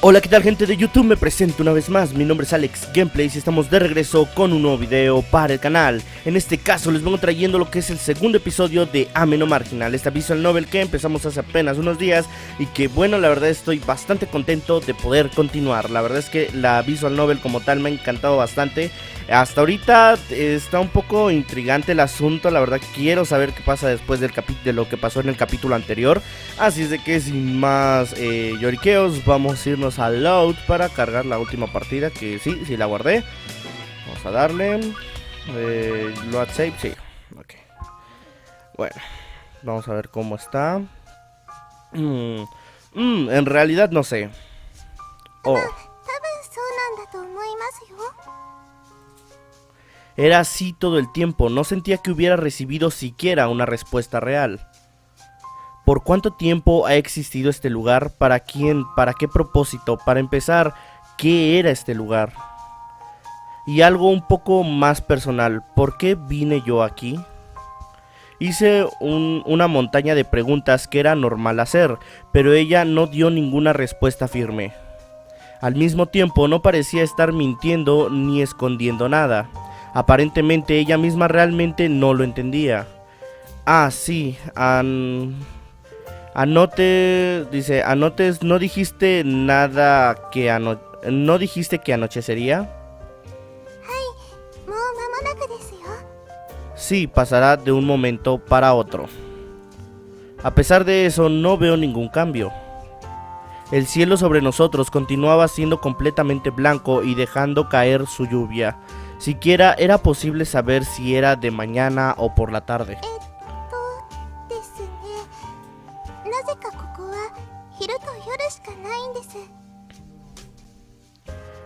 Hola, ¿qué tal, gente de YouTube? Me presento una vez más, mi nombre es Alex Gameplays y estamos de regreso con un nuevo video para el canal. En este caso les vengo trayendo lo que es el segundo episodio de Ame no Marginal, esta visual novel que empezamos hace apenas unos días y que, bueno, la verdad estoy bastante contento de poder continuar. La verdad es que la visual novel como tal me ha encantado bastante. Hasta ahorita está un poco intrigante el asunto, la verdad quiero saber qué pasa después de lo que pasó en el capítulo anterior. Así es de que sin más lloriqueos vamos a irnos a load para cargar la última partida, que sí la guardé. Vamos a darle load save, sí, ok. Bueno, vamos a ver cómo está. En realidad no sé. Oh. Era así todo el tiempo, no sentía que hubiera recibido siquiera una respuesta real. ¿Por cuánto tiempo ha existido este lugar? ¿Para quién? ¿Para qué propósito? Para empezar, ¿qué era este lugar? Y algo un poco más personal, ¿por qué vine yo aquí? Hice una montaña de preguntas que era normal hacer, pero ella no dio ninguna respuesta firme. Al mismo tiempo no parecía estar mintiendo ni escondiendo nada. Aparentemente ella misma realmente no lo entendía. Ah, sí, Anotes, ¿no dijiste nada que no dijiste que anochecería? Sí, pasará de un momento para otro. A pesar de eso, no veo ningún cambio. El cielo sobre nosotros continuaba siendo completamente blanco y dejando caer su lluvia. Siquiera era posible saber si era de mañana o por la tarde.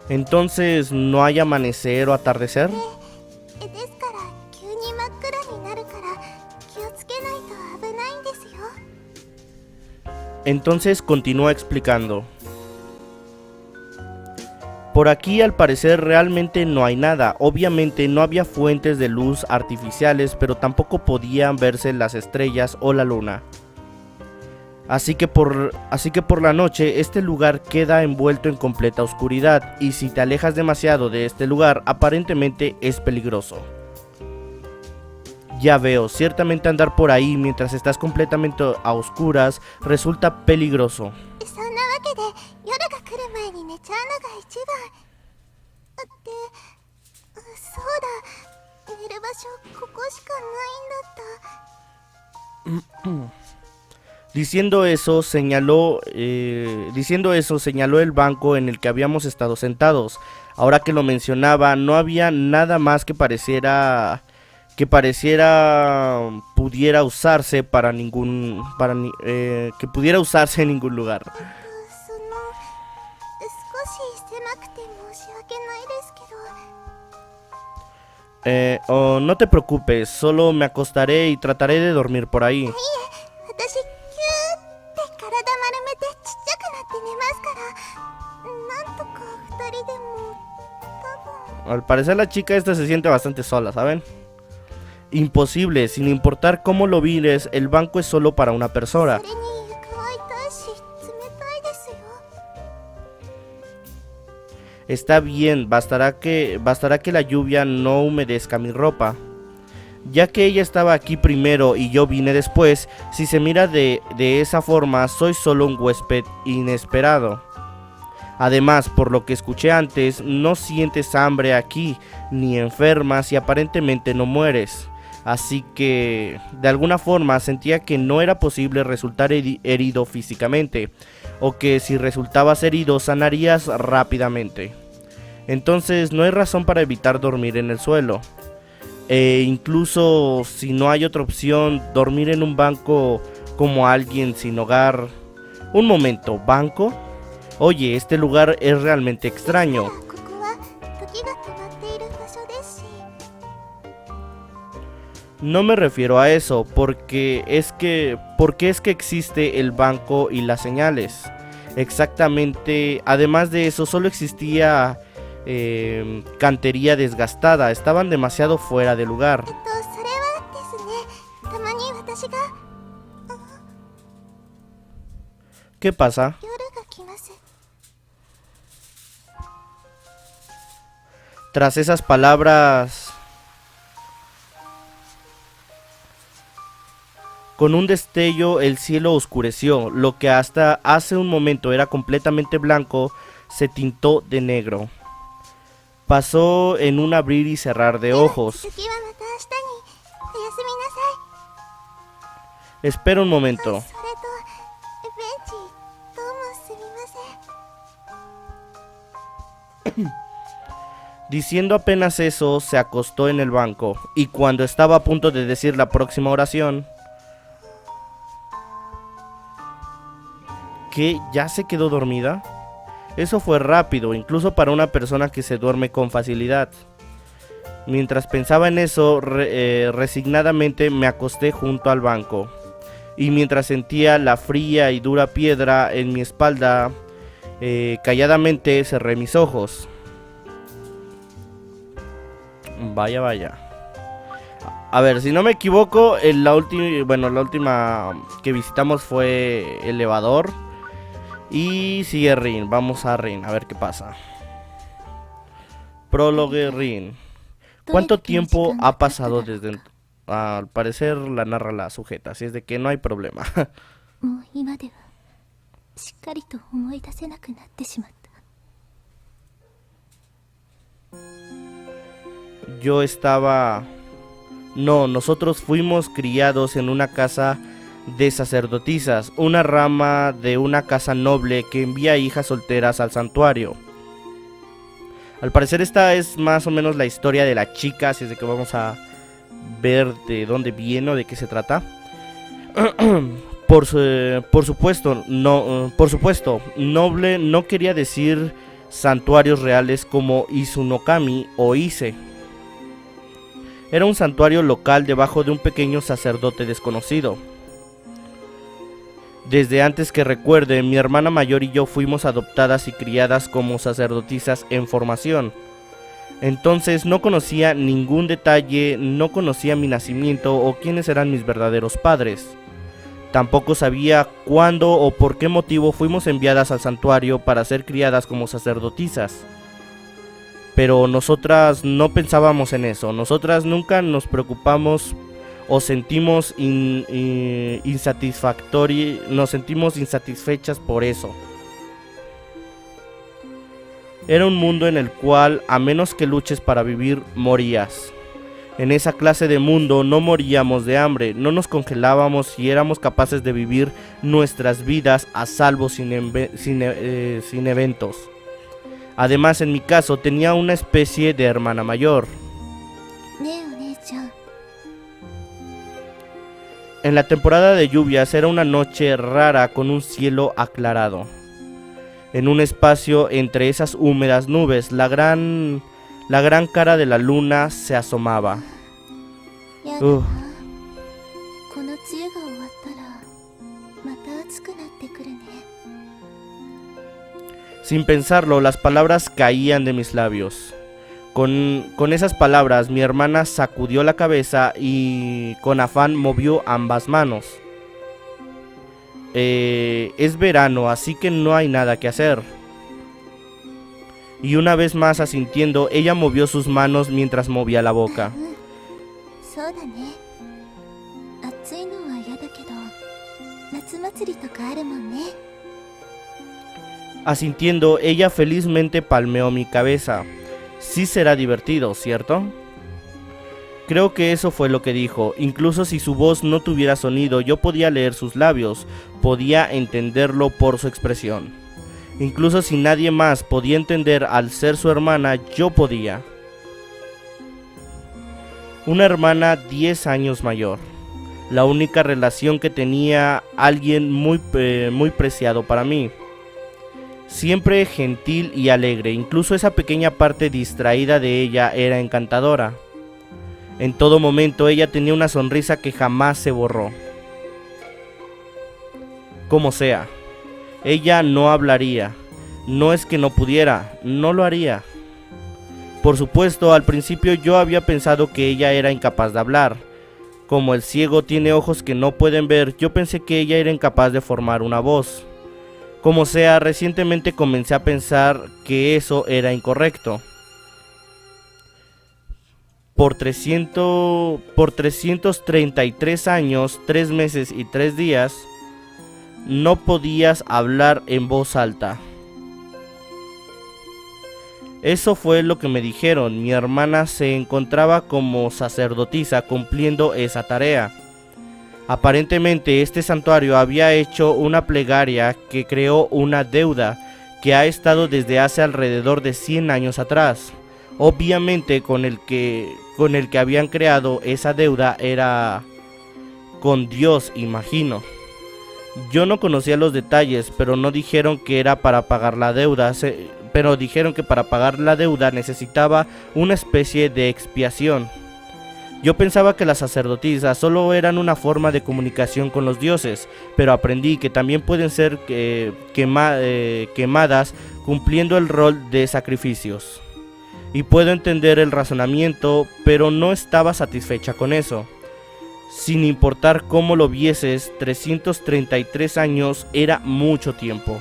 Entonces, ¿no hay amanecer o atardecer? Entonces continúa explicando. Por aquí al parecer realmente no hay nada. Obviamente no había fuentes de luz artificiales, pero tampoco podían verse las estrellas o la luna. Así que por la noche este lugar queda envuelto en completa oscuridad, y si te alejas demasiado de este lugar aparentemente es peligroso. Ya veo, ciertamente andar por ahí mientras estás completamente a oscuras resulta peligroso. Diciendo eso señaló el banco en el que habíamos estado sentados. Ahora que lo mencionaba, no había nada más que pareciera pudiera usarse que pudiera usarse en ningún lugar. No te preocupes, solo me acostaré y trataré de dormir por ahí. Al parecer la chica esta se siente bastante sola, ¿saben? Imposible, sin importar cómo lo mires, el banco es solo para una persona. Está bien, bastará que la lluvia no humedezca mi ropa. Ya que ella estaba aquí primero y yo vine después, si se mira de esa forma, soy solo un huésped inesperado. Además, por lo que escuché antes, no sientes hambre aquí, ni enfermas y aparentemente no mueres. Así que, de alguna forma, sentía que no era posible resultar herido físicamente, o que si resultabas herido sanarías rápidamente. Entonces no hay razón para evitar dormir en el suelo. Incluso si no hay otra opción, dormir en un banco como alguien sin hogar. Un momento, ¿banco? Oye, este lugar es realmente extraño. No me refiero a eso, porque es que existe el banco y las señales. Exactamente, además de eso, solo existía cantería desgastada, estaban demasiado fuera de lugar. ¿Qué pasa? Tras esas palabras, con un destello el cielo oscureció, lo que hasta hace un momento era completamente blanco se tintó de negro. Pasó en un abrir y cerrar de ojos. Espera un momento. Diciendo apenas eso, se acostó en el banco, y cuando estaba a punto de decir la próxima oración, ¿qué? ¿Ya se quedó dormida? Eso fue rápido, incluso para una persona que se duerme con facilidad. Mientras pensaba en eso, resignadamente me acosté junto al banco, y mientras sentía la fría y dura piedra en mi espalda, calladamente cerré mis ojos. Vaya, vaya. A ver, si no me equivoco, la última que visitamos fue el elevador. Y sigue Rin, vamos a Rin, a ver qué pasa. Prólogo Rin. ¿Cuánto tiempo ha pasado desde... Al parecer la narra la sujeta, así es de que no hay problema. Yo estaba... No, nosotros fuimos criados en una casa de sacerdotisas, una rama de una casa noble que envía hijas solteras al santuario. Al parecer esta es más o menos la historia de la chica, así es de que vamos a ver de dónde viene o de qué se trata. Por supuesto, noble no quería decir santuarios reales como Izunokami o Ise. Era un santuario local debajo de un pequeño sacerdote desconocido. Desde antes que recuerde, mi hermana mayor y yo fuimos adoptadas y criadas como sacerdotisas en formación. Entonces no conocía ningún detalle, no conocía mi nacimiento o quiénes eran mis verdaderos padres. Tampoco sabía cuándo o por qué motivo fuimos enviadas al santuario para ser criadas como sacerdotisas. Pero nosotras no pensábamos en eso, nosotras nunca nos preocupamos o sentimos nos sentimos insatisfechas por eso. Era un mundo en el cual, a menos que luches para vivir, morías. En esa clase de mundo no moríamos de hambre, no nos congelábamos y éramos capaces de vivir nuestras vidas a salvo sin eventos. Además, en mi caso, tenía una especie de hermana mayor. En la temporada de lluvias era una noche rara con un cielo aclarado. En un espacio entre esas húmedas nubes, la gran cara de la luna se asomaba. Sin pensarlo, las palabras caían de mis labios. Con esas palabras, mi hermana sacudió la cabeza y con afán movió ambas manos. Es verano, así que no hay nada que hacer. Y una vez más asintiendo, ella movió sus manos mientras movía la boca. Asintiendo, ella felizmente palmeó mi cabeza. Sí será divertido, ¿cierto? Creo que eso fue lo que dijo. Incluso si su voz no tuviera sonido, yo podía leer sus labios, podía entenderlo por su expresión. Incluso si nadie más podía entender al ser su hermana, yo podía. Una hermana 10 años mayor. La única relación que tenía alguien muy preciado para mí. Siempre gentil y alegre, incluso esa pequeña parte distraída de ella era encantadora. En todo momento ella tenía una sonrisa que jamás se borró. Como sea, ella no hablaría. No es que no pudiera, no lo haría. Por supuesto, al principio yo había pensado que ella era incapaz de hablar. Como el ciego tiene ojos que no pueden ver, yo pensé que ella era incapaz de formar una voz. Como sea, recientemente comencé a pensar que eso era incorrecto. por 333 años, 3 meses y 3 días, no podías hablar en voz alta. Eso fue lo que me dijeron. Mi hermana se encontraba como sacerdotisa cumpliendo esa tarea. Aparentemente este santuario había hecho una plegaria que creó una deuda que ha estado desde hace alrededor de 100 años atrás. Obviamente con el que habían creado esa deuda era con Dios, imagino. Yo no conocía los detalles, pero no dijeron que era para pagar la deuda, pero dijeron que para pagar la deuda necesitaba una especie de expiación. Yo pensaba que las sacerdotisas solo eran una forma de comunicación con los dioses, pero aprendí que también pueden ser quemadas cumpliendo el rol de sacrificios. Y puedo entender el razonamiento, pero no estaba satisfecha con eso. Sin importar cómo lo vieses, 333 años era mucho tiempo.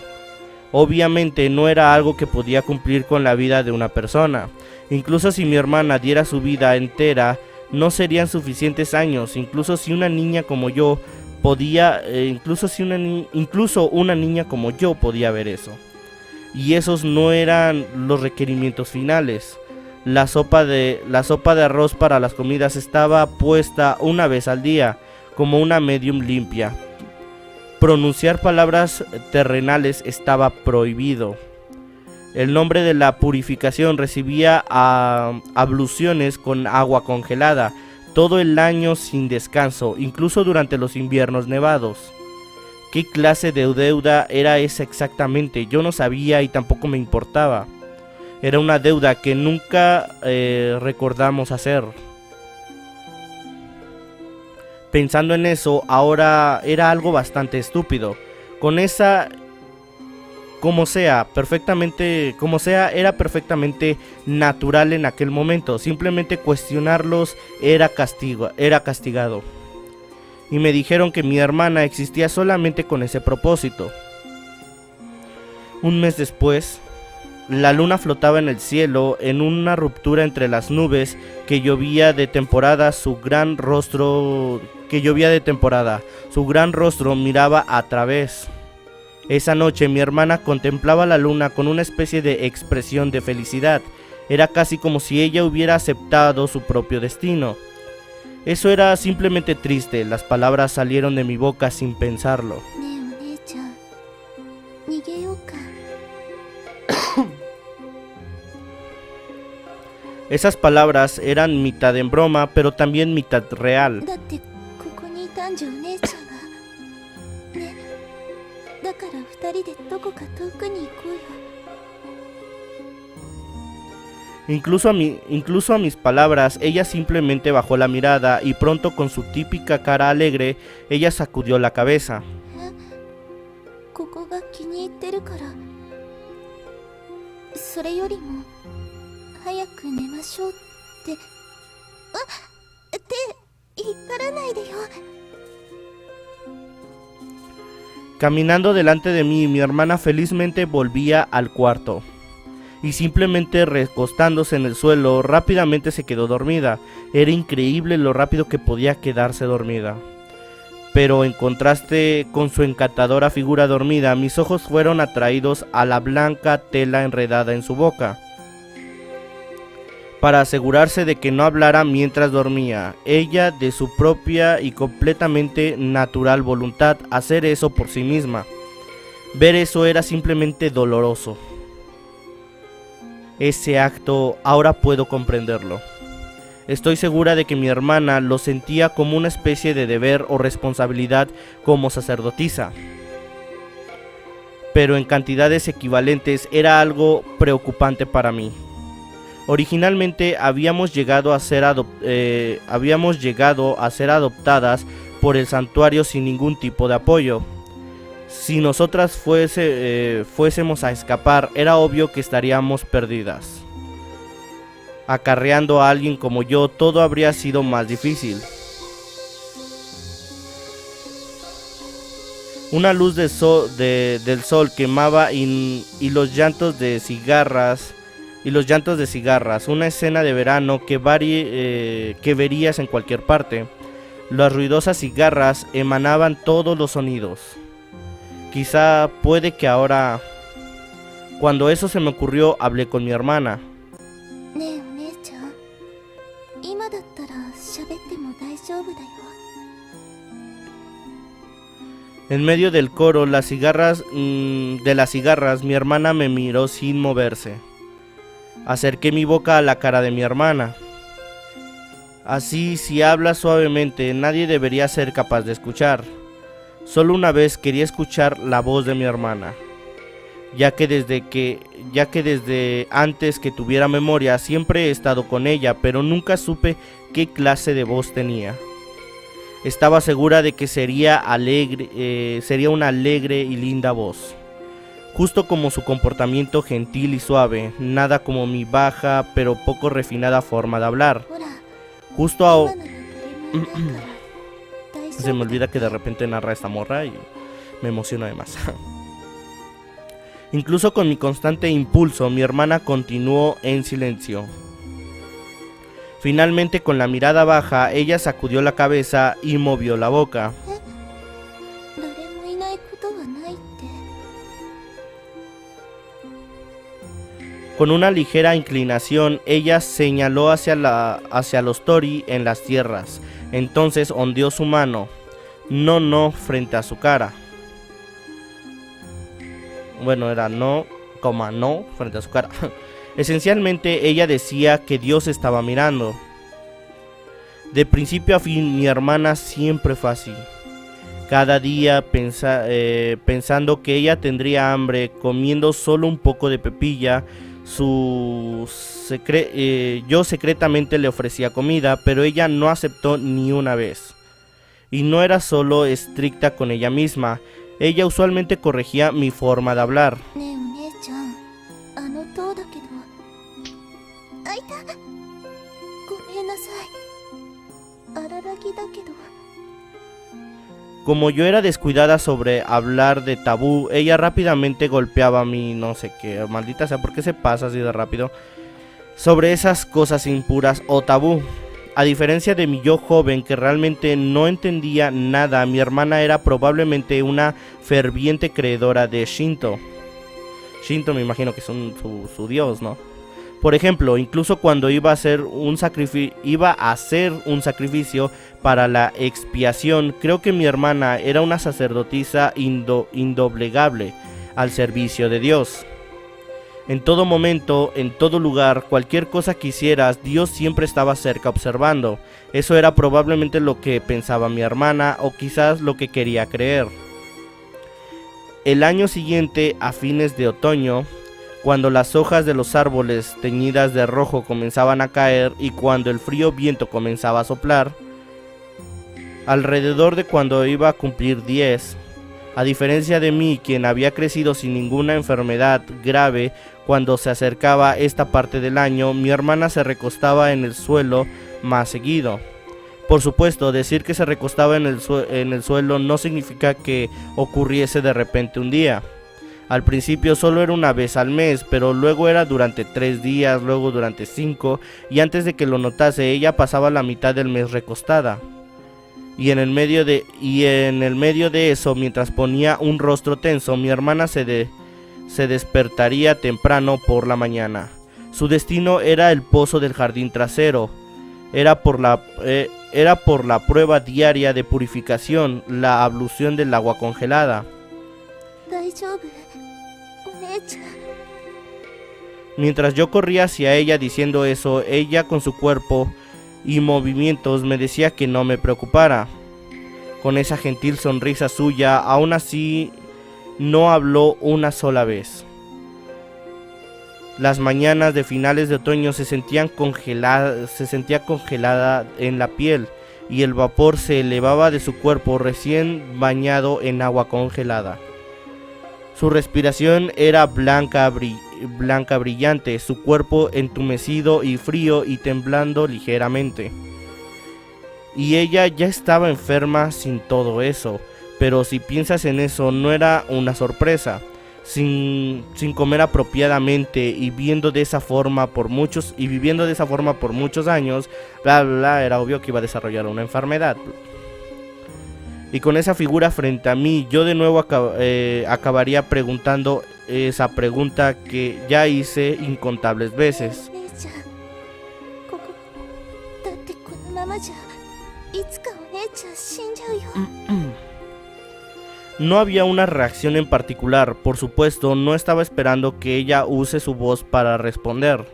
Obviamente no era algo que podía cumplir con la vida de una persona. Incluso si mi hermana diera su vida entera, no serían suficientes años. Incluso una niña como yo podía ver eso. Y esos no eran los requerimientos finales. La sopa de arroz para las comidas estaba puesta una vez al día, como una medium limpia. Pronunciar palabras terrenales estaba prohibido. El nombre de la purificación recibía abluciones con agua congelada todo el año sin descanso, incluso durante los inviernos nevados. ¿Qué clase de deuda era esa exactamente? Yo no sabía y tampoco me importaba. Era una deuda que nunca recordamos hacer. Pensando en eso, ahora era algo bastante estúpido. Como sea, era perfectamente natural en aquel momento. Simplemente cuestionarlos era castigado. Y me dijeron que mi hermana existía solamente con ese propósito. Un mes después, la luna flotaba en el cielo en una ruptura entre las nubes que llovía de temporada. Su gran rostro miraba a través. Esa noche mi hermana contemplaba la luna con una especie de expresión de felicidad. Era casi como si ella hubiera aceptado su propio destino. Eso era simplemente triste. Las palabras salieron de mi boca sin pensarlo. Esas palabras eran mitad en broma, pero también mitad real. Incluso a mis palabras, ella simplemente bajó la mirada y pronto, con su típica cara alegre, ella sacudió la cabeza. Caminando delante de mí, mi hermana felizmente volvía al cuarto. Y simplemente recostándose en el suelo, rápidamente se quedó dormida. Era increíble lo rápido que podía quedarse dormida. Pero en contraste con su encantadora figura dormida, mis ojos fueron atraídos a la blanca tela enredada en su boca. Para asegurarse de que no hablara mientras dormía, ella, de su propia y completamente natural voluntad, hacer eso por sí misma. Ver eso era simplemente doloroso. Ese acto, ahora puedo comprenderlo. Estoy segura de que mi hermana lo sentía como una especie de deber o responsabilidad como sacerdotisa. Pero en cantidades equivalentes era algo preocupante para mí. Originalmente habíamos llegado a ser adoptadas por el santuario sin ningún tipo de apoyo. Si nosotras fuésemos a escapar, era obvio que estaríamos perdidas. Acarreando a alguien como yo, todo habría sido más difícil. Una luz del sol quemaba y los llantos de cigarras y los llantos de cigarras, una escena de verano que verías en cualquier parte. Las ruidosas cigarras emanaban todos los sonidos. Quizá puede que ahora... Cuando eso se me ocurrió, hablé con mi hermana. En medio del coro de las cigarras, mi hermana me miró sin moverse. Acerqué mi boca a la cara de mi hermana. Así, si hablas suavemente, nadie debería ser capaz de escuchar. Solo una vez quería escuchar la voz de mi hermana, ya que desde antes que tuviera memoria siempre he estado con ella, pero nunca supe qué clase de voz tenía. Estaba segura de que sería una alegre y linda voz, justo como su comportamiento gentil y suave, nada como mi baja pero poco refinada forma de hablar. Se me olvida que de repente narra esta morra y me emociona además. Incluso con mi constante impulso, mi hermana continuó en silencio. Finalmente, con la mirada baja, ella sacudió la cabeza y movió la boca. Con una ligera inclinación, ella señaló hacia los tori en las tierras. Entonces ondeó su mano, no, frente a su cara. Bueno, era no, frente a su cara. Esencialmente, ella decía que Dios estaba mirando. De principio a fin, mi hermana siempre fue así. Cada día pensando que ella tendría hambre, comiendo solo un poco de pepilla, yo secretamente le ofrecía comida, pero ella no aceptó ni una vez. Y no era solo estricta con ella misma, ella usualmente corregía mi forma de hablar. Como yo era descuidada sobre hablar de tabú, ella rápidamente golpeaba mi no sé qué, maldita sea, ¿por qué se pasa así de rápido? Sobre esas cosas impuras o tabú. A diferencia de mi yo joven que realmente no entendía nada, mi hermana era probablemente una ferviente creedora de Shinto. Shinto me imagino que es su dios, ¿no? Por ejemplo, incluso cuando iba a hacer un sacrificio para la expiación, creo que mi hermana era una sacerdotisa indoblegable al servicio de Dios. En todo momento, en todo lugar, cualquier cosa que hicieras, Dios siempre estaba cerca observando. Eso era probablemente lo que pensaba mi hermana, o quizás lo que quería creer. El año siguiente, a fines de otoño, cuando las hojas de los árboles teñidas de rojo comenzaban a caer y cuando el frío viento comenzaba a soplar, alrededor de cuando iba a cumplir 10, a diferencia de mí, quien había crecido sin ninguna enfermedad grave, cuando se acercaba esta parte del año, mi hermana se recostaba en el suelo más seguido. Por supuesto, decir que se recostaba en el suelo no significa que ocurriese de repente un día. Al principio solo era una vez al mes, pero luego era durante 3 días, luego durante 5, y antes de que lo notase, ella pasaba la mitad del mes recostada. Y en el medio de eso, mientras ponía un rostro tenso, mi hermana se despertaría temprano por la mañana. Su destino era el pozo del jardín trasero. Era por la prueba diaria de purificación, la ablución del agua congelada. Mientras yo corría hacia ella diciendo eso, ella con su cuerpo y movimientos me decía que no me preocupara. Con esa gentil sonrisa suya, aún así no habló una sola vez. Las mañanas de finales de otoño se sentía congelada en la piel y el vapor se elevaba de su cuerpo recién bañado en agua congelada. Su respiración era blanca brillante, su cuerpo entumecido y frío y temblando ligeramente. Y ella ya estaba enferma sin todo eso, pero si piensas en eso no era una sorpresa. sin comer apropiadamente y viviendo de esa forma por muchos años, bla bla bla, era obvio que iba a desarrollar una enfermedad. Y con esa figura frente a mí, yo de nuevo acabaría preguntando esa pregunta que ya hice incontables veces. No había una reacción en particular, por supuesto, no estaba esperando que ella use su voz para responder.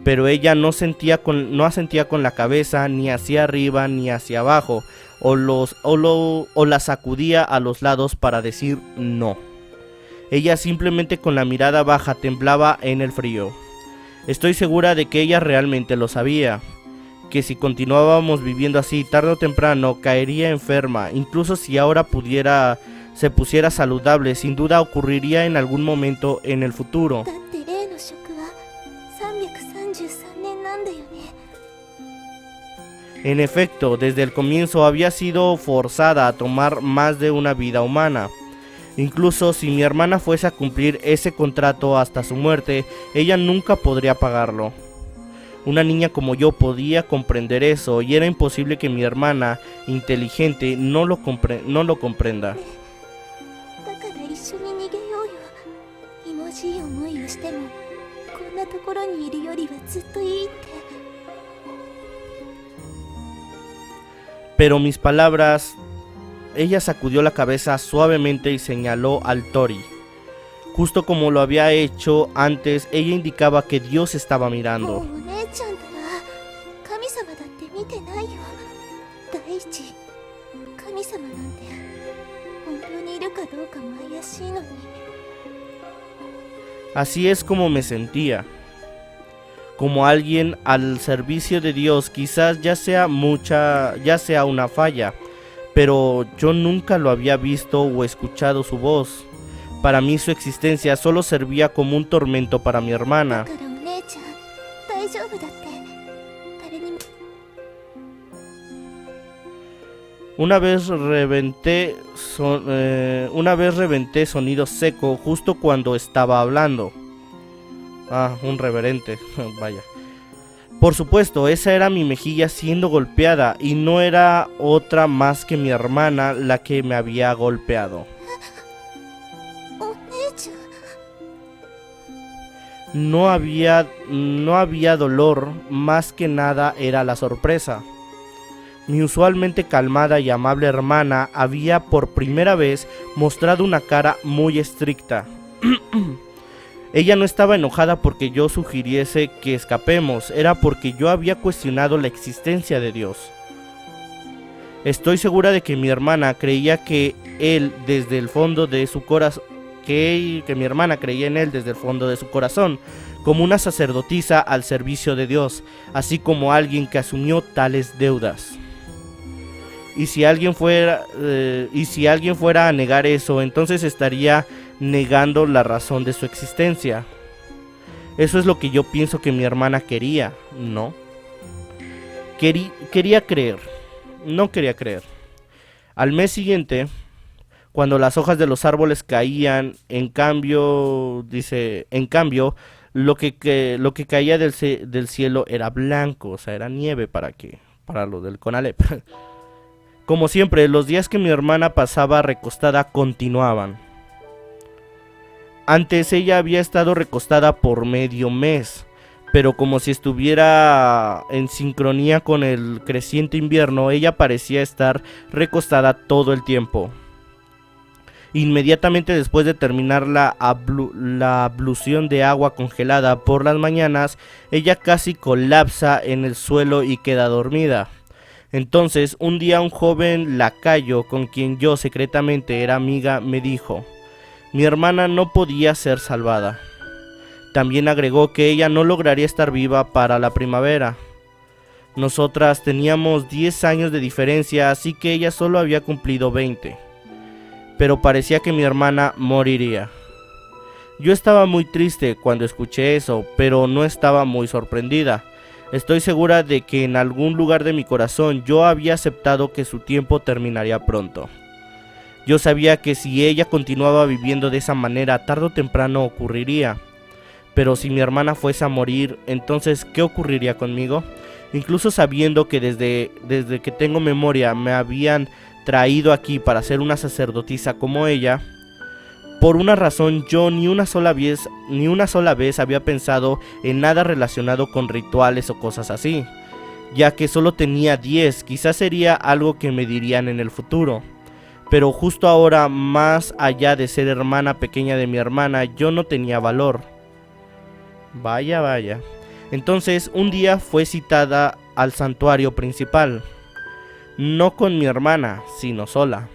Pero ella no asentía con la cabeza, ni hacia arriba ni hacia abajo, o la sacudía a los lados para decir no. Ella simplemente con la mirada baja temblaba en el frío. Estoy segura de que ella realmente lo sabía, que si continuábamos viviendo así, tarde o temprano caería enferma. Incluso si ahora se pusiera saludable, sin duda ocurriría en algún momento en el futuro. En efecto, desde el comienzo había sido forzada a tomar más de una vida humana. Incluso si mi hermana fuese a cumplir ese contrato hasta su muerte, ella nunca podría pagarlo. Una niña como yo podía comprender eso, y era imposible que mi hermana, inteligente, no lo comprenda. Pero mis palabras, ella sacudió la cabeza suavemente y señaló al Tori. Justo como lo había hecho antes, ella indicaba que Dios estaba mirando. Así es como me sentía, como alguien al servicio de Dios. Quizás ya sea una falla, pero yo nunca lo había visto o escuchado su voz. Para mí su existencia solo servía como un tormento para mi hermana. Una vez reventé sonido seco justo cuando estaba hablando. Un reverente, vaya. Por supuesto, esa era mi mejilla siendo golpeada, y no era otra más que mi hermana la que me había golpeado. No había dolor, más que nada era la sorpresa. Mi usualmente calmada y amable hermana había por primera vez mostrado una cara muy estricta. Ella no estaba enojada porque yo sugiriese que escapemos, era porque yo había cuestionado la existencia de Dios. Estoy segura de que mi hermana creía que él desde el fondo de su corazón, que mi hermana creía en él desde el fondo de su corazón, como una sacerdotisa al servicio de Dios, así como alguien que asumió tales deudas. Y si alguien fuera a negar eso, entonces estaría negando la razón de su existencia. Eso es lo que yo pienso que mi hermana quería, ¿no? Quería creer, no quería creer. Al mes siguiente, cuando las hojas de los árboles caían, en cambio, lo que caía del cielo era blanco, o sea, era nieve para lo del Conalep. Como siempre, los días que mi hermana pasaba recostada continuaban. Antes ella había estado recostada por medio mes, pero como si estuviera en sincronía con el creciente invierno, ella parecía estar recostada todo el tiempo. Inmediatamente después de terminar la ablución de agua congelada por las mañanas, ella casi colapsa en el suelo y queda dormida. Entonces, un día un joven lacayo con quien yo secretamente era amiga me dijo: mi hermana no podía ser salvada. También agregó que ella no lograría estar viva para la primavera. Nosotras teníamos 10 años de diferencia, así que ella solo había cumplido 20. Pero parecía que mi hermana moriría. Yo estaba muy triste cuando escuché eso, pero no estaba muy sorprendida. Estoy segura de que en algún lugar de mi corazón yo había aceptado que su tiempo terminaría pronto. Yo sabía que si ella continuaba viviendo de esa manera, tarde o temprano ocurriría. Pero si mi hermana fuese a morir, entonces, ¿qué ocurriría conmigo? Incluso sabiendo que desde que tengo memoria me habían traído aquí para ser una sacerdotisa como ella, por una razón yo ni una sola vez había pensado en nada relacionado con rituales o cosas así, ya que solo tenía 10, quizás sería algo que me dirían en el futuro. Pero justo ahora, más allá de ser hermana pequeña de mi hermana, yo no tenía valor. Vaya, vaya. Entonces, un día fue citada al santuario principal. No con mi hermana, sino sola.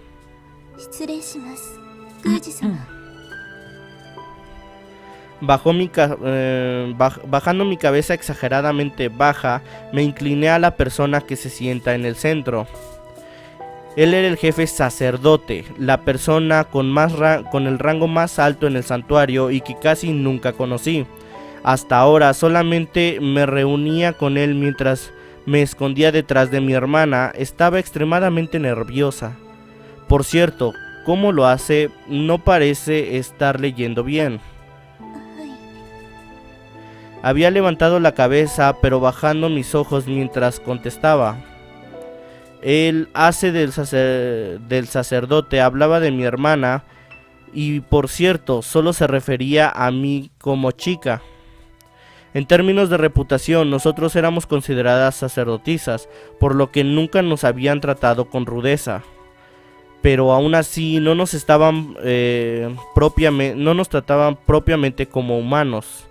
Bajando mi cabeza exageradamente baja, me incliné a la persona que se sienta en el centro. Él era el jefe sacerdote, la persona con el rango más alto en el santuario y que casi nunca conocí. Hasta ahora solamente me reunía con él mientras me escondía detrás de mi hermana. Estaba extremadamente nerviosa. Por cierto, ¿cómo lo hace? No parece estar leyendo bien. Había levantado la cabeza, pero bajando mis ojos mientras contestaba. Él hace del sacerdote, hablaba de mi hermana y, por cierto, solo se refería a mí como chica. En términos de reputación, nosotros éramos consideradas sacerdotisas, por lo que nunca nos habían tratado con rudeza. Pero aún así no nos trataban propiamente como humanos.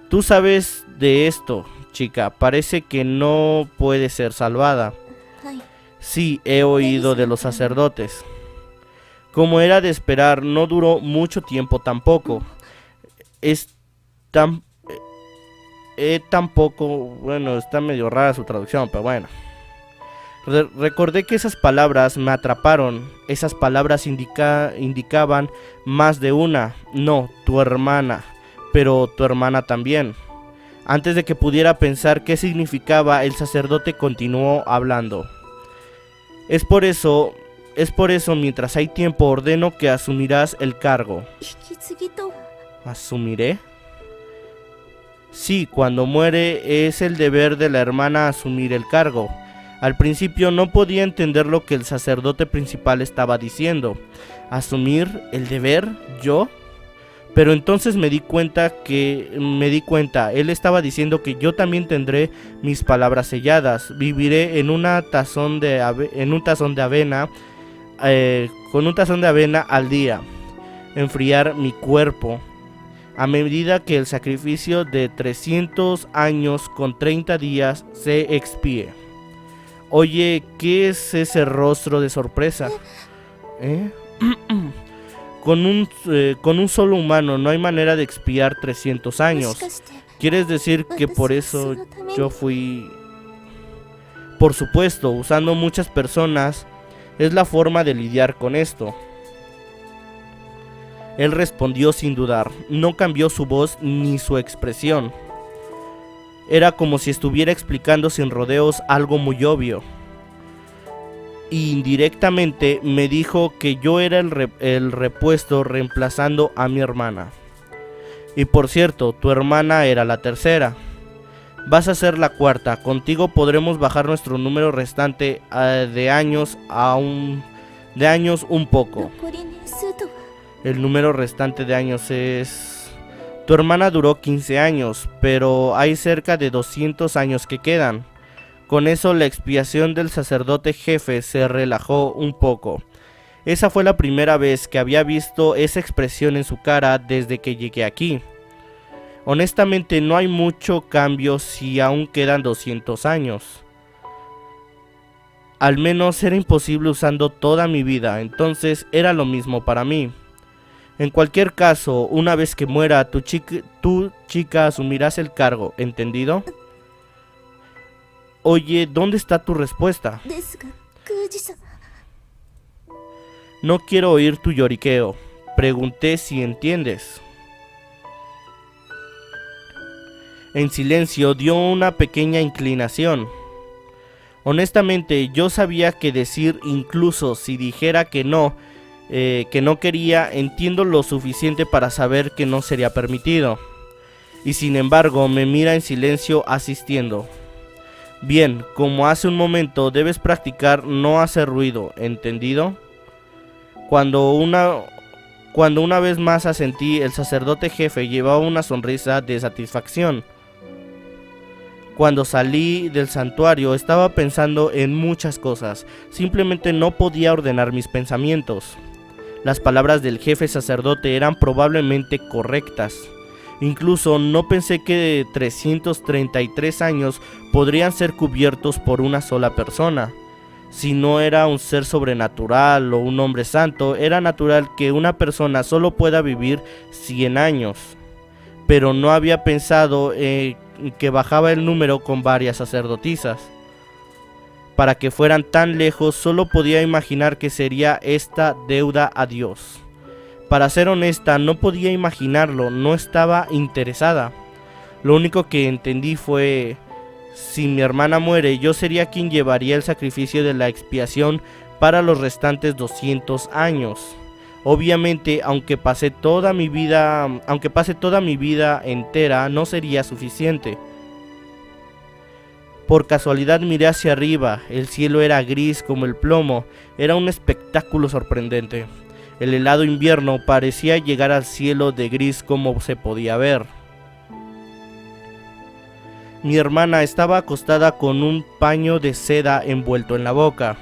Tú sabes de esto, chica, parece que no puede ser salvada. Sí, he oído de los sacerdotes. Como era de esperar, no duró mucho tiempo tampoco. Bueno, está medio rara su traducción, pero bueno. Recordé que esas palabras me atraparon. Esas palabras indicaban más de una. No, tu hermana, pero tu hermana también. Antes de que pudiera pensar qué significaba, el sacerdote continuó hablando. Es por eso, mientras hay tiempo, ordeno que asumirás el cargo. ¿Asumiré? Sí, cuando muere es el deber de la hermana asumir el cargo. Al principio no podía entender lo que el sacerdote principal estaba diciendo. ¿Asumir el deber? ¿Yo? Pero entonces me di cuenta, él estaba diciendo que yo también tendré mis palabras selladas. Viviré en un tazón de avena, con un tazón de avena al día. Enfriar mi cuerpo. A medida que el sacrificio de 300 años con 30 días se expíe. Oye, ¿qué es ese rostro de sorpresa? Con un solo humano no hay manera de expiar 300 años. ¿Quieres decir que por eso yo fui? Por supuesto, usando muchas personas es la forma de lidiar con esto. Él respondió sin dudar. No cambió su voz ni su expresión. Era como si estuviera explicando sin rodeos algo muy obvio. Indirectamente me dijo que yo era el repuesto reemplazando a mi hermana. Y por cierto, tu hermana era la tercera. Vas a ser la cuarta. Contigo podremos bajar nuestro número restante de años un poco. El número restante de años es... Tu hermana duró 15 años, pero hay cerca de 200 años que quedan. Con eso la expiación del sacerdote jefe se relajó un poco. Esa fue la primera vez que había visto esa expresión en su cara desde que llegué aquí. Honestamente no hay mucho cambio si aún quedan 200 años. Al menos era imposible usando toda mi vida, entonces era lo mismo para mí. En cualquier caso, una vez que muera, tu chica asumirás el cargo, ¿entendido? Oye, ¿dónde está tu respuesta? No quiero oír tu lloriqueo. Pregunté si entiendes. En silencio dio una pequeña inclinación. Honestamente, yo sabía que decir, incluso si dijera que no, que no quería, entiendo lo suficiente para saber que no sería permitido. Y sin embargo me mira en silencio asistiendo. Bien, como hace un momento, debes practicar no hacer ruido, ¿entendido? Cuando una vez más asentí, el sacerdote jefe llevaba una sonrisa de satisfacción. Cuando salí del santuario estaba pensando en muchas cosas, simplemente no podía ordenar mis pensamientos. Las palabras del jefe sacerdote eran probablemente correctas. Incluso no pensé que 333 años podrían ser cubiertos por una sola persona. Si no era un ser sobrenatural o un hombre santo, era natural que una persona solo pueda vivir 100 años. Pero no había pensado que bajaba el número con varias sacerdotisas. Para que fueran tan lejos, solo podía imaginar que sería esta deuda a Dios. Para ser honesta, no podía imaginarlo, no estaba interesada. Lo único que entendí fue: si mi hermana muere, yo sería quien llevaría el sacrificio de la expiación para los restantes 200 años. Obviamente, aunque pase toda mi vida entera, no sería suficiente. Por casualidad miré hacia arriba, el cielo era gris como el plomo, era un espectáculo sorprendente. El helado invierno parecía llegar al cielo de gris como se podía ver. Mi hermana estaba acostada con un paño de seda envuelto en la boca.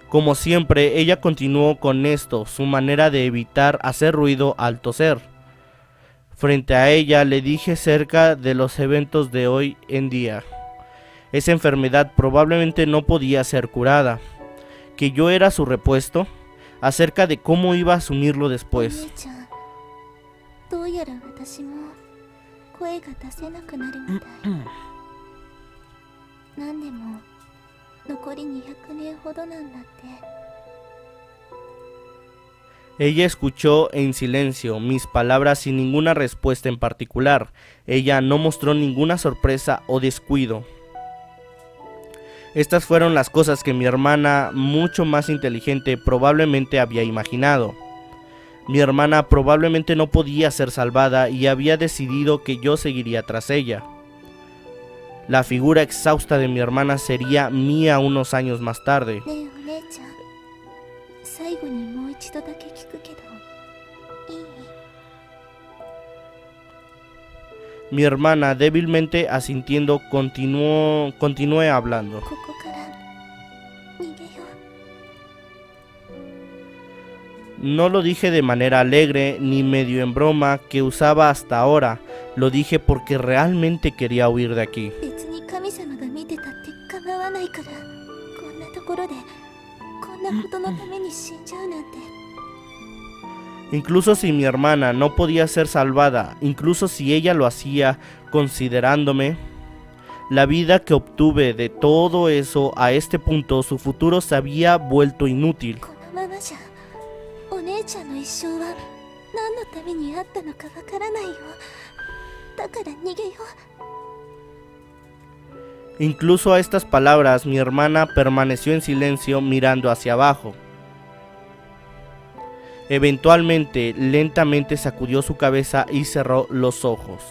Como siempre, ella continuó con esto, su manera de evitar hacer ruido al toser. Frente a ella le dije acerca de los eventos de hoy en día. Esa enfermedad probablemente no podía ser curada, que yo era su repuesto, acerca de cómo iba a asumirlo después. Ella escuchó en silencio mis palabras sin ninguna respuesta en particular. Ella no mostró ninguna sorpresa o descuido. Estas fueron las cosas que mi hermana, mucho más inteligente, probablemente había imaginado. Mi hermana probablemente no podía ser salvada y había decidido que yo seguiría tras ella. La figura exhausta de mi hermana sería mía unos años más tarde. Mi hermana, débilmente asintiendo, continué hablando. No lo dije de manera alegre ni medio en broma que usaba hasta ahora. Lo dije porque realmente quería huir de aquí. Incluso si mi hermana no podía ser salvada, incluso si ella lo hacía considerándome, la vida que obtuve de todo eso a este punto, su futuro se había vuelto inútil. Incluso a estas palabras, mi hermana permaneció en silencio mirando hacia abajo. Eventualmente, lentamente sacudió su cabeza y cerró los ojos.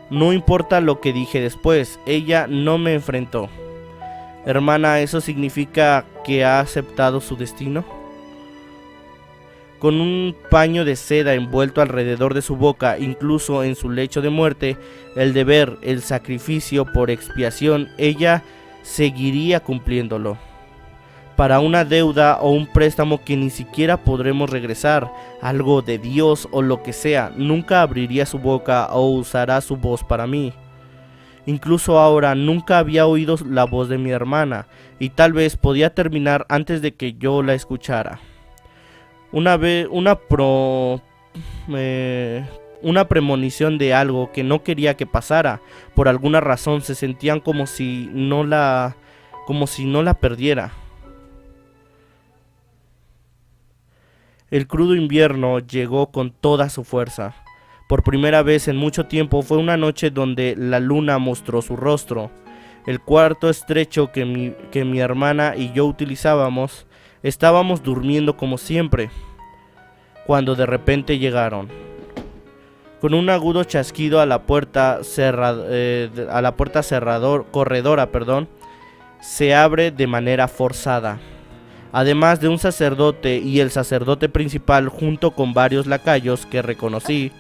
No importa lo que dije después, ella no me enfrentó. Hermana, ¿eso significa que ha aceptado su destino? Con un paño de seda envuelto alrededor de su boca, incluso en su lecho de muerte, el deber, el sacrificio por expiación, ella seguiría cumpliéndolo. Para una deuda o un préstamo que ni siquiera podremos regresar, algo de Dios o lo que sea, nunca abriría su boca o usará su voz para mí. Incluso ahora nunca había oído la voz de mi hermana, y tal vez podía terminar antes de que yo la escuchara. Una premonición de algo que no quería que pasara. Por alguna razón se sentían como si no la perdiera. El crudo invierno llegó con toda su fuerza. Por primera vez en mucho tiempo fue una noche donde la luna mostró su rostro. El cuarto estrecho que mi hermana y yo utilizábamos Estábamos durmiendo como siempre, cuando de repente llegaron. Con un agudo chasquido a la puerta corredora, se abre de manera forzada. Además de un sacerdote y el sacerdote principal junto con varios lacayos que reconocí.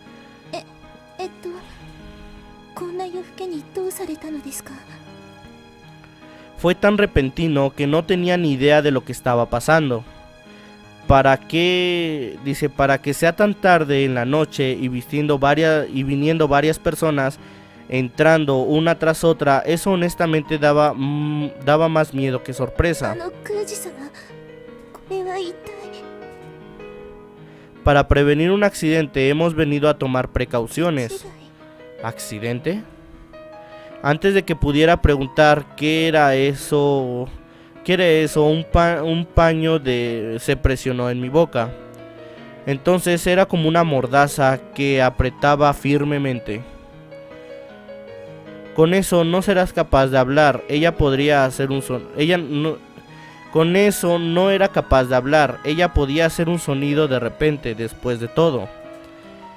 Fue tan repentino que no tenía ni idea de lo que estaba pasando. ¿Para qué? Dice, para que sea tan tarde en la noche y viniendo varias personas entrando una tras otra, eso honestamente daba más miedo que sorpresa. Para prevenir un accidente hemos venido a tomar precauciones. ¿Accidente? Antes de que pudiera preguntar qué era eso, un paño se presionó en mi boca. Entonces era como una mordaza que apretaba firmemente. Con eso no serás capaz de hablar. Con eso no era capaz de hablar. Ella podía hacer un sonido de repente, después de todo.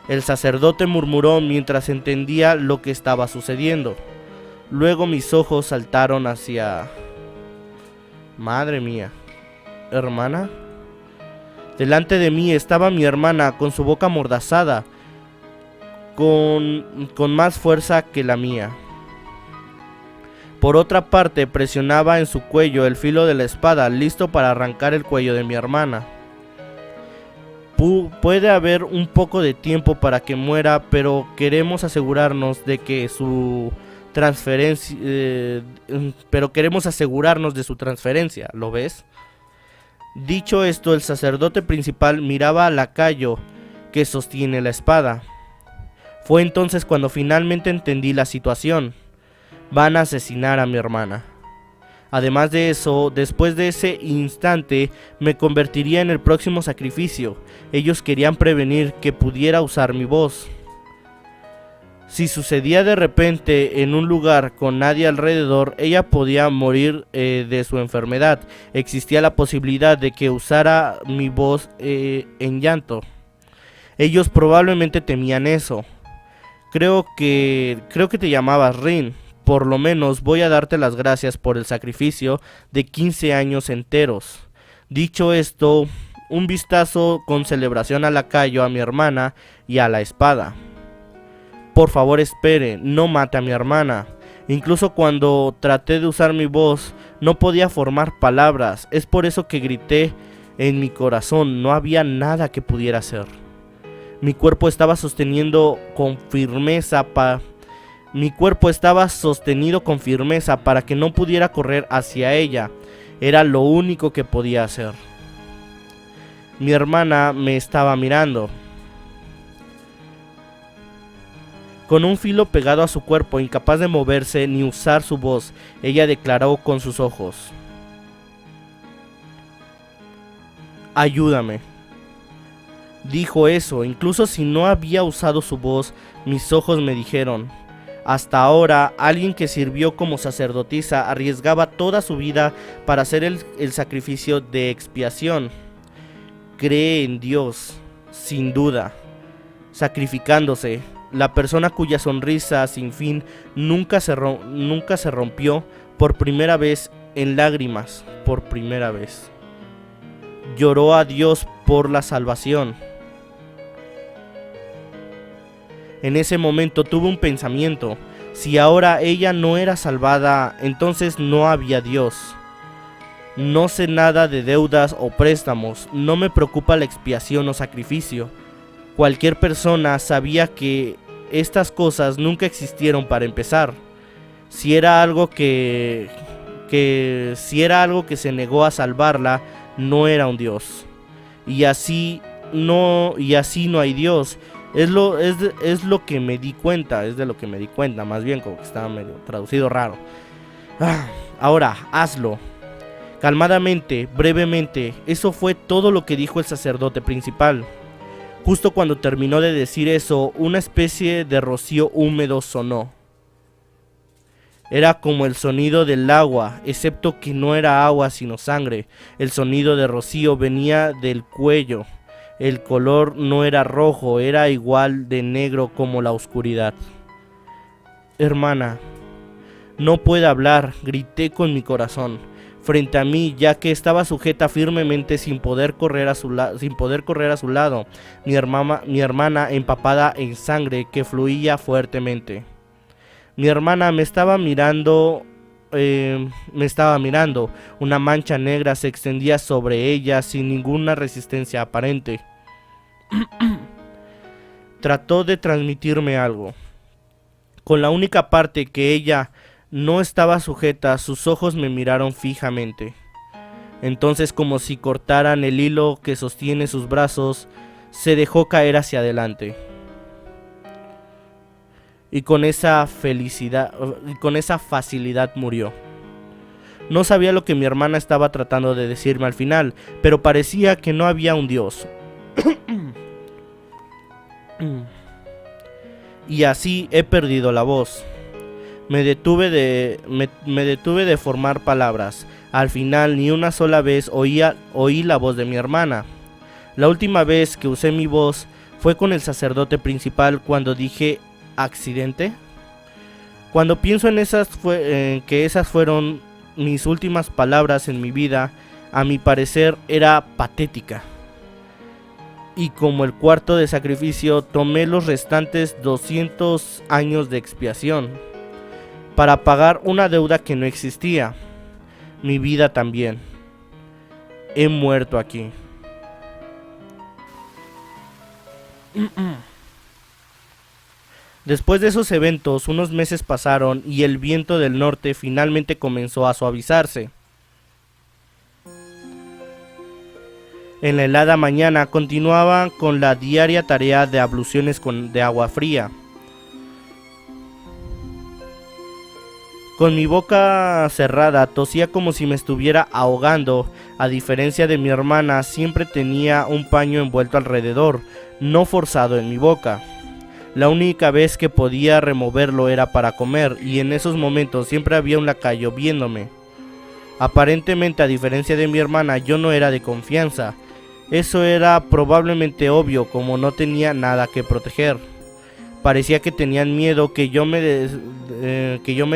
El sacerdote murmuró mientras entendía lo que estaba sucediendo. Luego mis ojos saltaron hacia... Madre mía. ¿Hermana? Delante de mí estaba mi hermana con su boca amordazada, con más fuerza que la mía. Por otra parte, presionaba en su cuello el filo de la espada, listo para arrancar el cuello de mi hermana. Puede haber un poco de tiempo para que muera, pero queremos asegurarnos de su transferencia, ¿lo ves? Dicho esto, el sacerdote principal miraba al lacayo que sostiene la espada. Fue entonces cuando finalmente entendí la situación. Van a asesinar a mi hermana. Además de eso, después de ese instante, me convertiría en el próximo sacrificio. Ellos querían prevenir que pudiera usar mi voz. Si sucedía de repente en un lugar con nadie alrededor, ella podía morir de su enfermedad. Existía la posibilidad de que usara mi voz en llanto. Ellos probablemente temían eso. Creo que te llamabas Rin. Por lo menos voy a darte las gracias por el sacrificio de 15 años enteros. Dicho esto, un vistazo con celebración al lacayo, a mi hermana y a la espada. Por favor, espere, no mate a mi hermana. Incluso cuando traté de usar mi voz, no podía formar palabras. Es por eso que grité en mi corazón. No había nada que pudiera hacer. Mi cuerpo estaba sostenido con firmeza para que no pudiera correr hacia ella. Era lo único que podía hacer. Mi hermana me estaba mirando. Con un filo pegado a su cuerpo, incapaz de moverse ni usar su voz, ella declaró con sus ojos: ayúdame. Dijo eso, incluso si no había usado su voz, mis ojos me dijeron. Hasta ahora, alguien que sirvió como sacerdotisa arriesgaba toda su vida para hacer el sacrificio de expiación. Cree en Dios, sin duda, sacrificándose. La persona cuya sonrisa sin fin nunca se rompió, por primera vez en lágrimas, por primera vez. Lloró a Dios por la salvación. En ese momento tuve un pensamiento. Si ahora ella no era salvada, entonces no había Dios. No sé nada de deudas o préstamos. No me preocupa la expiación o sacrificio. Cualquier persona sabía que estas cosas nunca existieron para empezar. Si era algo que se negó a salvarla, no era un Dios. Y así no hay Dios. Es lo que me di cuenta, más bien, como que estaba medio traducido raro. Ahora, hazlo. Calmadamente, brevemente. Eso fue todo lo que dijo el sacerdote principal. Justo cuando terminó de decir eso, una especie de rocío húmedo sonó. Era como el sonido del agua, excepto que no era agua sino sangre. El sonido de rocío venía del cuello. El color no era rojo, era igual de negro como la oscuridad. Hermana, no puede hablar, grité con mi corazón. Frente a mí, ya que estaba sujeta firmemente sin poder correr a su lado, mi hermana empapada en sangre que fluía fuertemente. Mi hermana me estaba mirando, una mancha negra se extendía sobre ella sin ninguna resistencia aparente. Trató de transmitirme algo. Con la única parte que ella no estaba sujeta, sus ojos me miraron fijamente. Entonces, como si cortaran el hilo que sostiene sus brazos, se dejó caer hacia adelante. Y con esa facilidad murió. No sabía lo que mi hermana estaba tratando de decirme al final, pero parecía que no había un Dios. Y así he perdido la voz. Me detuve de formar palabras. Al final ni una sola vez oí la voz de mi hermana. La última vez que usé mi voz fue con el sacerdote principal cuando dije ¿accidente? Cuando pienso en que esas fueron mis últimas palabras en mi vida, a mi parecer era patética. Y como el cuarto de sacrificio, tomé los restantes 200 años de expiación para pagar una deuda que no existía. Mi vida también. He muerto aquí. Después de esos eventos, unos meses pasaron y el viento del norte finalmente comenzó a suavizarse. En la helada mañana continuaba con la diaria tarea de abluciones de agua fría. Con mi boca cerrada tosía como si me estuviera ahogando. A diferencia de mi hermana, siempre tenía un paño envuelto alrededor, no forzado en mi boca. La única vez que podía removerlo era para comer, y en esos momentos siempre había un lacayo viéndome. Aparentemente, a diferencia de mi hermana, yo no era de confianza. Eso era probablemente obvio, como no tenía nada que proteger. Parecía que tenían miedo que yo me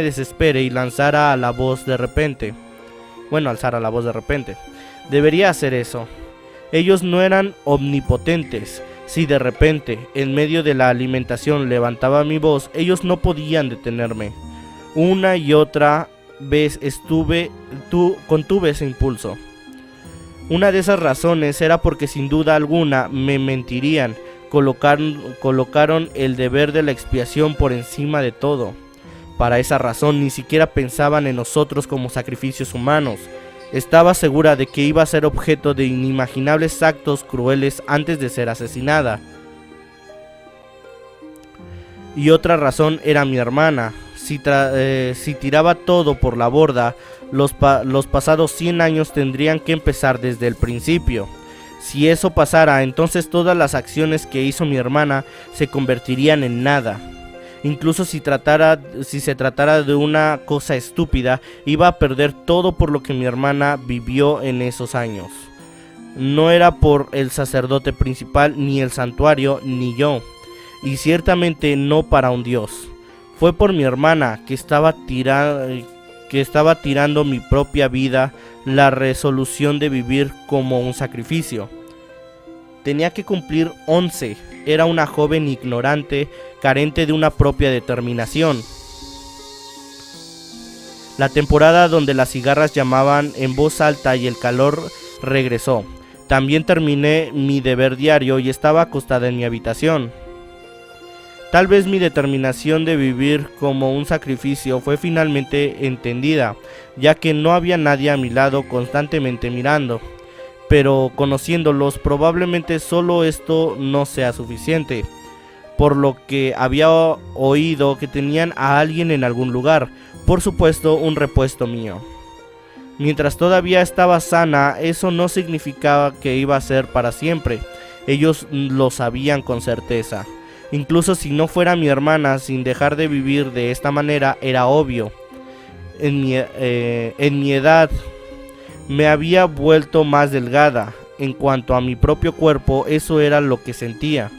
desespere y alzara la voz de repente. Debería hacer eso. Ellos no eran omnipotentes. Si de repente, en medio de la alimentación, levantaba mi voz, ellos no podían detenerme. Una y otra vez contuve ese impulso. Una de esas razones era porque sin duda alguna me mentirían. Colocaron el deber de la expiación por encima de todo. Para esa razón ni siquiera pensaban en nosotros como sacrificios humanos. Estaba segura de que iba a ser objeto de inimaginables actos crueles antes de ser asesinada. Y otra razón era mi hermana. Si tiraba todo por la borda, los pasados 100 años tendrían que empezar desde el principio. Si eso pasara, entonces todas las acciones que hizo mi hermana se convertirían en nada. Incluso si se tratara de una cosa estúpida, iba a perder todo por lo que mi hermana vivió en esos años. No era por el sacerdote principal, ni el santuario, ni yo, y ciertamente no para un dios. Fue por mi hermana que estaba tirando mi propia vida, la resolución de vivir como un sacrificio. Tenía que cumplir 11. Era una joven ignorante, carente de una propia determinación. La temporada donde las cigarras llamaban en voz alta y el calor regresó. También terminé mi deber diario y estaba acostada en mi habitación. Tal vez mi determinación de vivir como un sacrificio fue finalmente entendida, ya que no había nadie a mi lado constantemente mirando. Pero conociéndolos, probablemente solo esto no sea suficiente, por lo que había oído que tenían a alguien en algún lugar, por supuesto un repuesto mío. Mientras todavía estaba sana, eso no significaba que iba a ser para siempre. Ellos lo sabían con certeza. Incluso si no fuera mi hermana, sin dejar de vivir de esta manera, era obvio. En mi edad me había vuelto más delgada. En cuanto a mi propio cuerpo, eso era lo que sentía.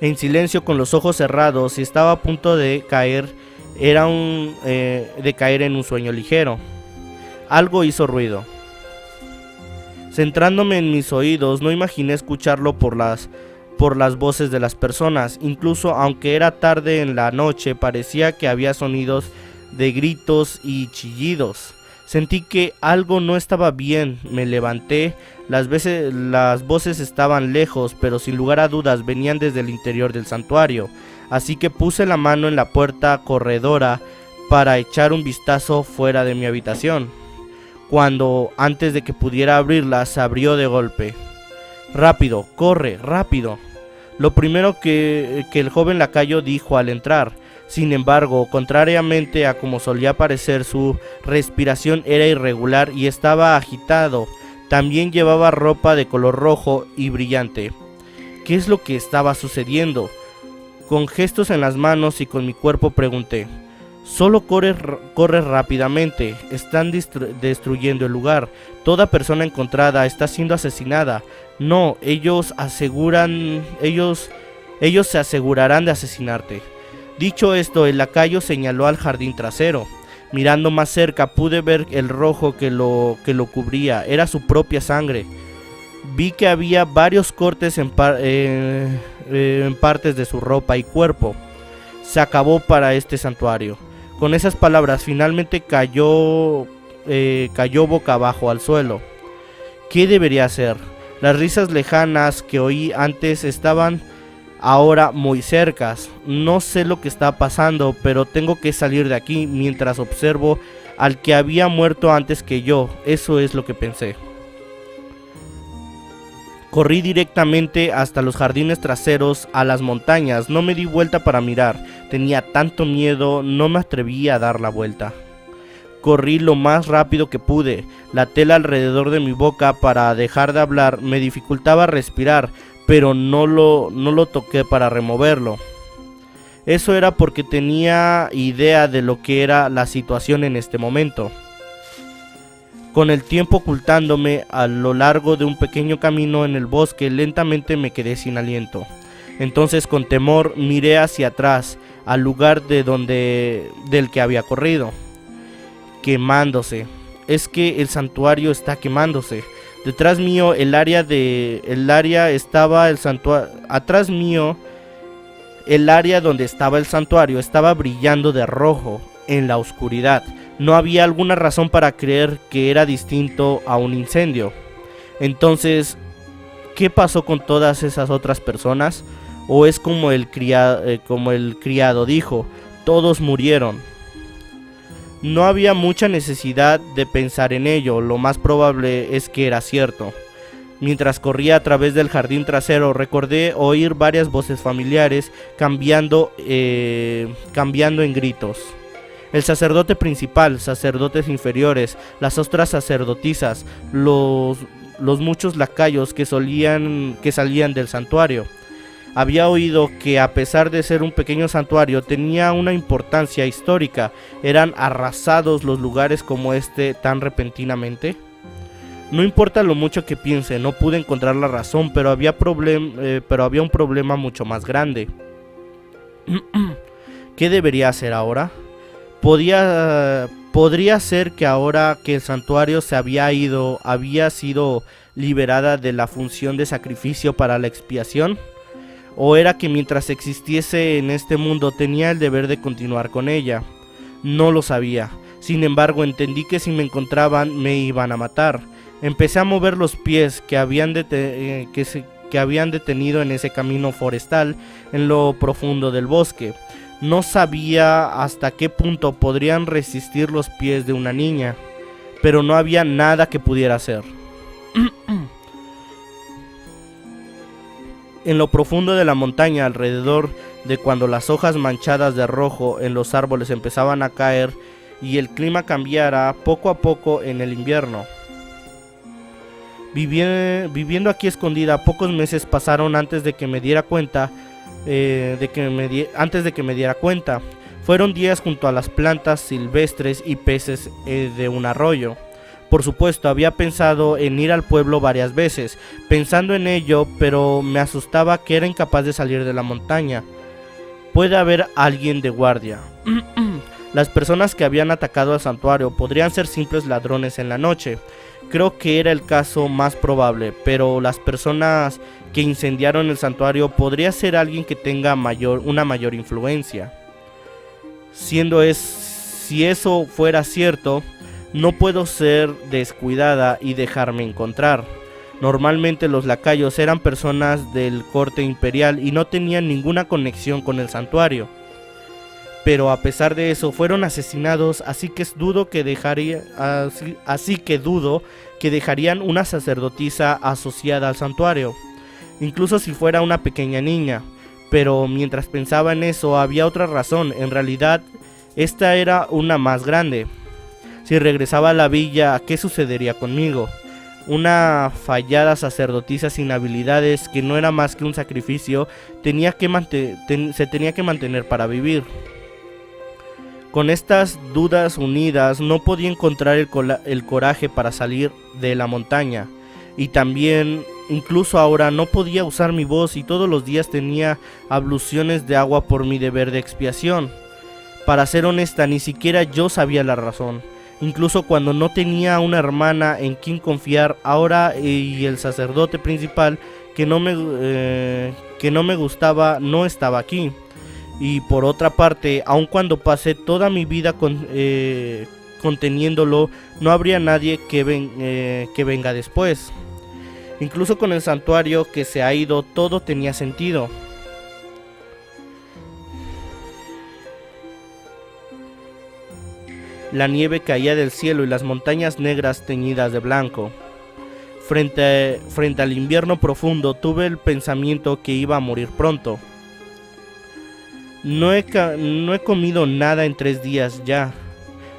En silencio, con los ojos cerrados, y estaba a punto de caer, de caer en un sueño ligero. Algo hizo ruido. Centrándome en mis oídos, no imaginé escucharlo por las voces de las personas. Incluso aunque era tarde en la noche, parecía que había sonidos de gritos y chillidos. Sentí que algo no estaba bien. Me levanté. Las voces estaban lejos, pero sin lugar a dudas venían desde el interior del santuario. Así que puse la mano en la puerta corredora para echar un vistazo fuera de mi habitación. Cuando, antes de que pudiera abrirla, se abrió de golpe. «Rápido, corre, rápido», lo primero que el joven lacayo dijo al entrar. Sin embargo, contrariamente a como solía parecer, su respiración era irregular y estaba agitado. También llevaba ropa de color rojo y brillante. ¿Qué es lo que estaba sucediendo? Con gestos en las manos y con mi cuerpo pregunté. «Solo corre rápidamente, están destruyendo el lugar. Toda persona encontrada está siendo asesinada. No, ellos se asegurarán de asesinarte». Dicho esto, el lacayo señaló al jardín trasero. Mirando más cerca pude ver el rojo que lo cubría. Era su propia sangre. Vi que había varios cortes en partes de su ropa y cuerpo. Se acabó para este santuario. Con esas palabras finalmente cayó boca abajo al suelo. ¿Qué debería hacer? Las risas lejanas que oí antes estaban ahora muy cercas. No sé lo que está pasando, pero tengo que salir de aquí mientras observo al que había muerto antes que yo. Eso es lo que pensé. Corrí directamente hasta los jardines traseros, a las montañas. No me di vuelta para mirar. Tenía tanto miedo, no me atreví a dar la vuelta. Corrí lo más rápido que pude. La tela alrededor de mi boca para dejar de hablar me dificultaba respirar, pero no lo toqué para removerlo. Eso era porque tenía idea de lo que era la situación en este momento. Con el tiempo ocultándome a lo largo de un pequeño camino en el bosque, lentamente me quedé sin aliento. Entonces, con temor, miré hacia atrás, al lugar del que había corrido. Quemándose. Es que el santuario está quemándose. Detrás mío, atrás mío, el área donde estaba el santuario estaba brillando de rojo en la oscuridad. No había alguna razón para creer que era distinto a un incendio. Entonces, ¿qué pasó con todas esas otras personas? ¿O es como el criado dijo, todos murieron? No había mucha necesidad de pensar en ello, lo más probable es que era cierto. Mientras corría a través del jardín trasero, recordé oír varias voces familiares cambiando en gritos. El sacerdote principal, sacerdotes inferiores, las otras sacerdotisas, los muchos lacayos que salían del santuario. Había oído que a pesar de ser un pequeño santuario tenía una importancia histórica. ¿Eran arrasados los lugares como este tan repentinamente? No importa lo mucho que piense, no pude encontrar la razón, pero había un problema mucho más grande. ¿Qué debería hacer ahora? Podría ser que ahora que el santuario se había sido liberada de la función de sacrificio para la expiación. ¿O era que mientras existiese en este mundo tenía el deber de continuar con ella? No lo sabía. Sin embargo, entendí que si me encontraban me iban a matar. Empecé a mover los pies que habían detenido en ese camino forestal en lo profundo del bosque. No sabía hasta qué punto podrían resistir los pies de una niña, pero no había nada que pudiera hacer. En lo profundo de la montaña, alrededor de cuando las hojas manchadas de rojo en los árboles empezaban a caer y el clima cambiara poco a poco en el invierno. Viviendo aquí escondida, pocos meses pasaron antes de que me diera cuenta. Fueron días junto a las plantas silvestres y peces de un arroyo. Por supuesto, había pensado en ir al pueblo varias veces, pensando en ello, pero me asustaba que era incapaz de salir de la montaña. Puede haber alguien de guardia. Las personas que habían atacado al santuario podrían ser simples ladrones en la noche. Creo que era el caso más probable, pero las personas que incendiaron el santuario podría ser alguien que tenga una mayor influencia. Si eso fuera cierto, no puedo ser descuidada y dejarme encontrar. Normalmente los lacayos eran personas del corte imperial y no tenían ninguna conexión con el santuario. Pero a pesar de eso fueron asesinados, así que dudo que dejarían una sacerdotisa asociada al santuario, incluso si fuera una pequeña niña. Pero mientras pensaba en eso había otra razón, en realidad esta era una más grande. Si regresaba a la villa, ¿qué sucedería conmigo? Una fallada sacerdotisa sin habilidades que no era más que un sacrificio, se tenía que mantener para vivir. Con estas dudas unidas no podía encontrar el coraje para salir de la montaña. Y también, incluso ahora, no podía usar mi voz y todos los días tenía abluciones de agua por mi deber de expiación. Para ser honesta, ni siquiera yo sabía la razón. Incluso cuando no tenía una hermana en quien confiar, ahora y el sacerdote principal que no me gustaba no estaba aquí. Y por otra parte, aun cuando pasé toda mi vida conteniéndolo, no habría nadie que venga después. Incluso con el santuario que se ha ido, todo tenía sentido. La nieve caía del cielo y las montañas negras teñidas de blanco. Frente al invierno profundo, tuve el pensamiento que iba a morir pronto. No he comido nada en 3 días ya.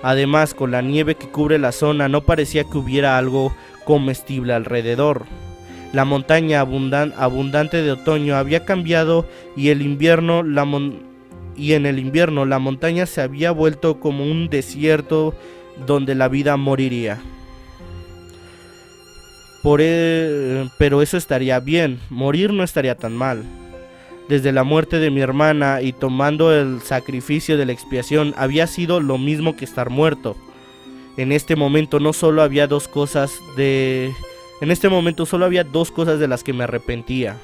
Además, con la nieve que cubre la zona, no parecía que hubiera algo comestible alrededor. La montaña abundante de otoño había cambiado y en el invierno la montaña se había vuelto como un desierto donde la vida moriría. Pero eso estaría bien, morir no estaría tan mal. Desde la muerte de mi hermana y tomando el sacrificio de la expiación había sido lo mismo que estar muerto. En este momento solo había dos cosas de las que me arrepentía.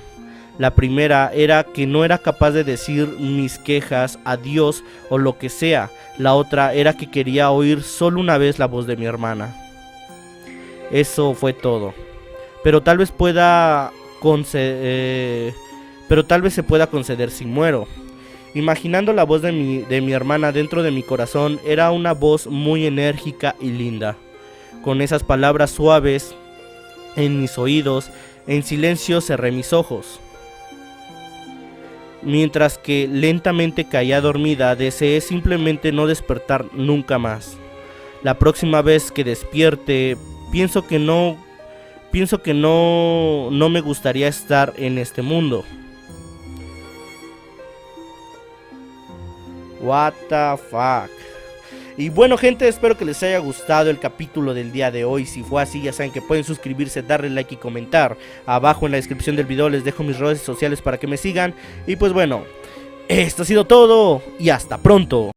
La primera era que no era capaz de decir mis quejas a Dios o lo que sea. La otra era que quería oír solo una vez la voz de mi hermana. Eso fue todo. Pero tal vez se pueda conceder si muero. Imaginando la voz de mi hermana dentro de mi corazón, era una voz muy enérgica y linda. Con esas palabras suaves en mis oídos, en silencio cerré mis ojos. Mientras que lentamente caía dormida, deseé simplemente no despertar nunca más. La próxima vez que despierte, pienso que no me gustaría estar en este mundo. What the fuck. Y bueno, gente, espero que les haya gustado el capítulo del día de hoy. Si fue así, ya saben que pueden suscribirse, darle like y comentar. Abajo en la descripción del video les dejo mis redes sociales para que me sigan. Y pues bueno, esto ha sido todo y hasta pronto.